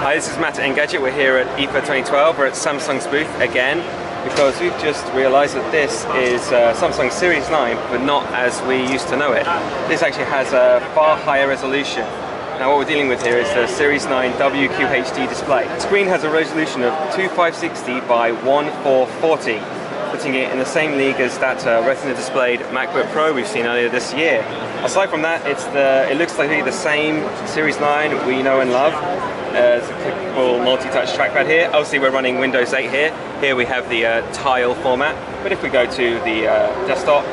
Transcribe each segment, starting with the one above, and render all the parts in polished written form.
Hi, this is Matt at Engadget. We're here at IFA 2012. We're at Samsung's booth again because we've just realized that this is Samsung Series 9, but not as we used to know it. This actually has a far higher resolution. Now what we're dealing with here is the Series 9 WQHD display. The screen has a resolution of 2560 by 1440, putting it in the same league as that Retina displayed MacBook Pro we've seen earlier this year. Aside from that, it looks like the same Series 9 we know and love. It's a clickable multi-touch trackpad here. Obviously we're running Windows 8 here. Here we have the tile format, but if we go to the desktop,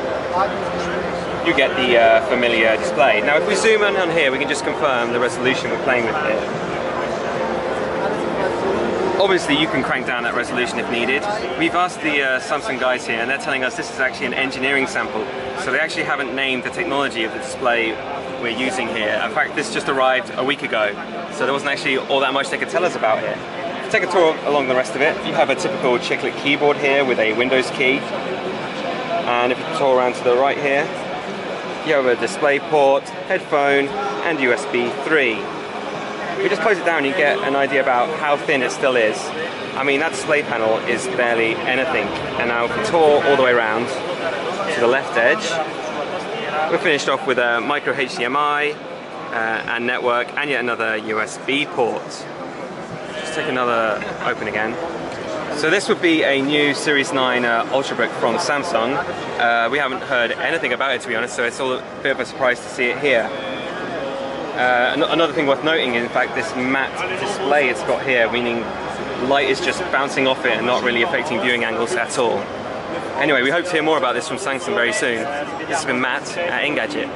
you get the familiar display. Now if we zoom in on here, we can just confirm the resolution we're playing with here. Obviously you can crank down that resolution if needed. We've asked the Samsung guys here and they're telling us this is actually an engineering sample. So they actually haven't named the technology of the display we're using here. In fact, this just arrived a week ago. So there wasn't actually all that much they could tell us about here. Take a tour along the rest of it. You have a typical chiclet keyboard here with a Windows key. And if you tour around to the right here, you have a display port, headphone, and USB 3. If you just close it down, you get an idea about how thin it still is. I mean, that display panel is barely anything. And now if we tour all the way around to the left edge, we're finished off with a micro HDMI and network, and yet another USB port. Just take another open again. So this would be a new Series 9 ultrabook from Samsung. We haven't heard anything about it, to be honest, so it's all a bit of a surprise to see it here. Another thing worth noting is, in fact, this matte display it's got here, meaning light is just bouncing off it and not really affecting viewing angles at all. Anyway, we hope to hear more about this from Samsung very soon. This has been Matt at Engadget.